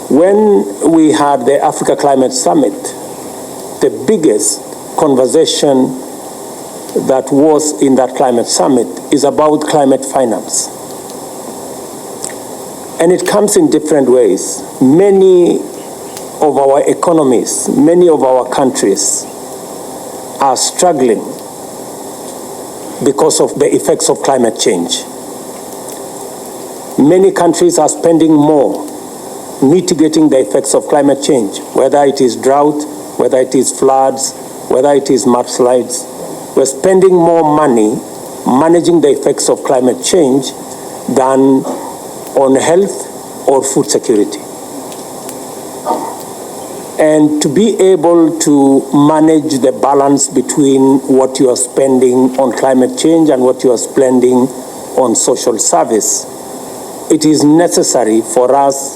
When we had the Africa Climate Summit, the biggest conversation that was in that climate summit is about climate finance. And it comes in different ways. Many of our economies, many of our countries are struggling because of the effects of climate change. Many countries are spending more mitigating the effects of climate change, whether it is drought, whether it is floods, whether it is mudslides. We're spending more money managing the effects of climate change than on health or food security. And to be able to manage the balance between what you are spending on climate change and what you are spending on social service, it is necessary for us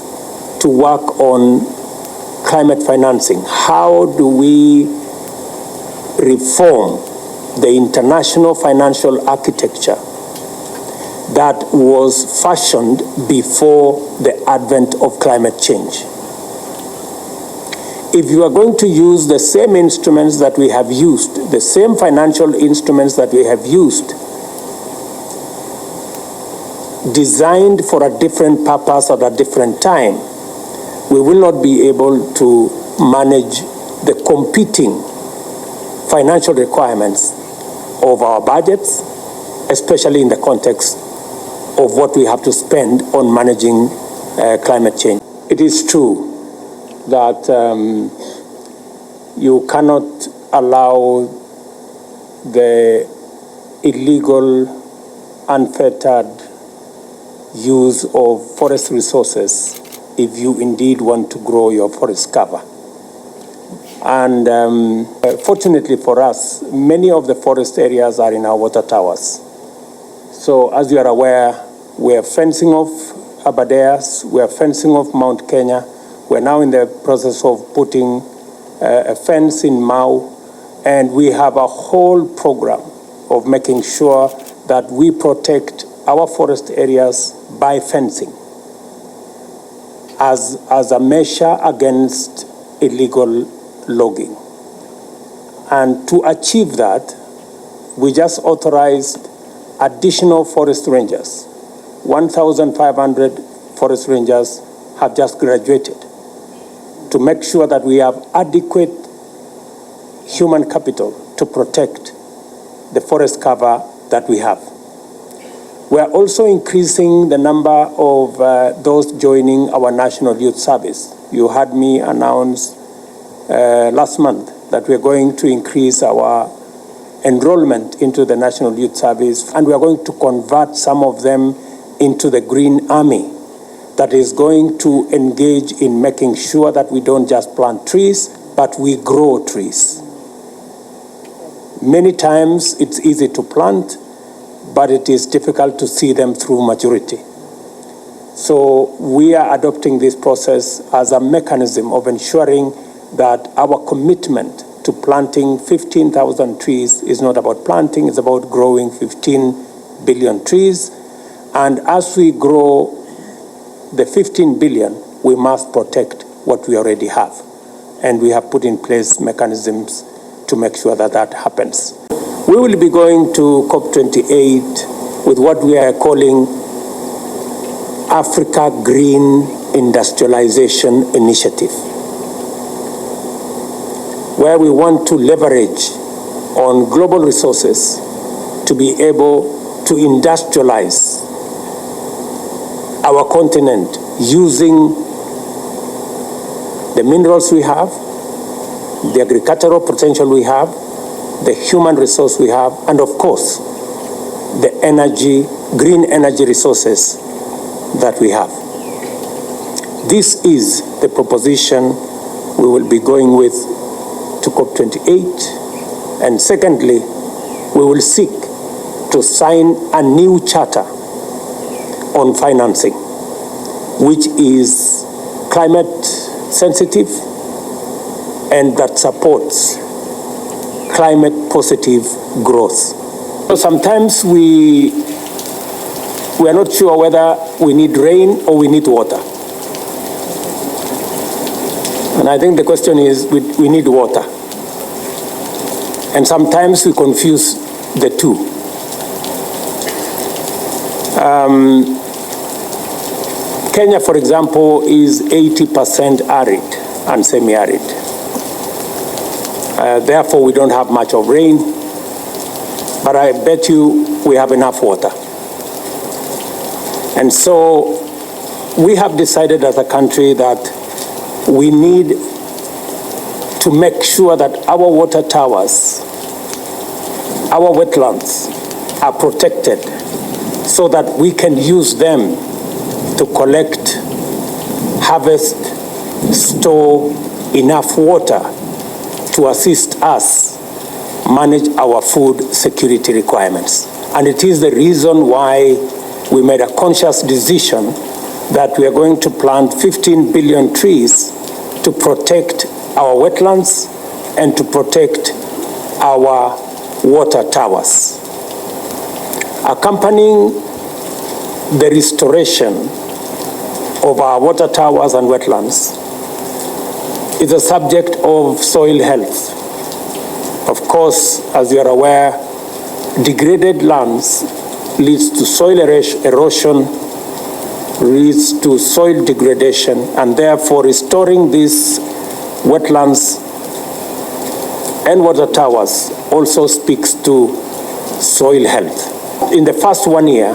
to work on climate financing. How do we reform the international financial architecture that was fashioned before the advent of climate change? If you are going to use the same instruments that we have used, the same financial instruments that we have used, designed for a different purpose at a different time, we will not be able to manage the competing financial requirements of our budgets, especially in the context of what we have to spend on managing climate change. It is true that you cannot allow the illegal, unfettered use of forest resources if you indeed want to grow your forest cover. And fortunately for us, many of the forest areas are in our water towers. So as you are aware, we are fencing off Aberdares, we are fencing off Mount Kenya. We're now in the process of putting a fence in Mau, and we have a whole program of making sure that we protect our forest areas by fencing as a measure against illegal logging. And to achieve that, we just authorized additional forest rangers. 1,500 forest rangers have just graduated to make sure that we have adequate human capital to protect the forest cover that we have. We are also increasing the number of those joining our National Youth Service. You heard me announce last month that we are going to increase our enrollment into the National Youth Service, and we are going to convert some of them into the Green Army that is going to engage in making sure that we don't just plant trees, but we grow trees. Many times it's easy to plant, but it is difficult to see them through maturity. So we are adopting this process as a mechanism of ensuring that our commitment to planting 15,000 trees is not about planting, it's about growing 15 billion trees. And as we grow the 15 billion, we must protect what we already have. And we have put in place mechanisms to make sure that that happens. We will be going to COP28 with what we are calling Africa Green Industrialization Initiative, where we want to leverage on global resources to be able to industrialize our continent using the minerals we have, the agricultural potential we have, the human resource we have, and of course, the energy, green energy resources that we have. This is the proposition we will be going with to COP28. And secondly, we will seek to sign a new charter on financing, which is climate sensitive and that supports climate positive growth. So sometimes we are not sure whether we need rain or we need water. And I think the question is, we need water. And sometimes we confuse the two. Kenya, for example, is 80% arid and semi-arid. Therefore, we don't have much of rain, but I bet you we have enough water. And so we have decided as a country that we need to make sure that our water towers, our wetlands are protected so that we can use them to collect, harvest, store enough water to assist us manage our food security requirements. And it is the reason why we made a conscious decision that we are going to plant 15 billion trees to protect our wetlands and to protect our water towers. Accompanying the restoration of our water towers and wetlands is a subject of soil health. Of course, as you are aware, degraded lands leads to soil erosion, leads to soil degradation, and therefore restoring these wetlands and water towers also speaks to soil health. In the first 1 year,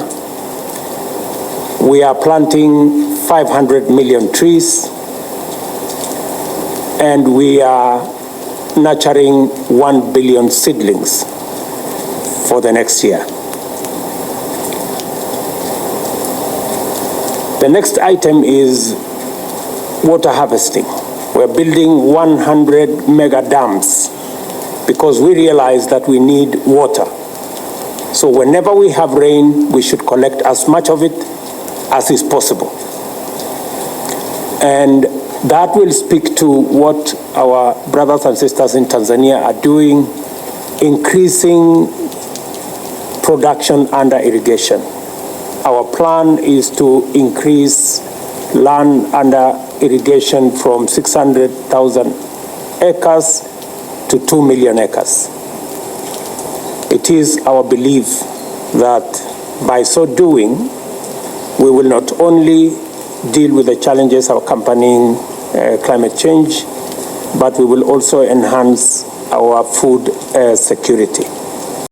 we are planting 500 million trees, and we are nurturing 1 billion seedlings for the next year. The next item is water harvesting. We're building 100 mega dams because we realize that we need water. So whenever we have rain, we should collect as much of it as is possible. And that will speak to what our brothers and sisters in Tanzania are doing, increasing production under irrigation. Our plan is to increase land under irrigation from 600,000 acres to 2 million acres. It is our belief that by so doing, we will not only deal with the challenges accompanying climate change, but we will also enhance our food security.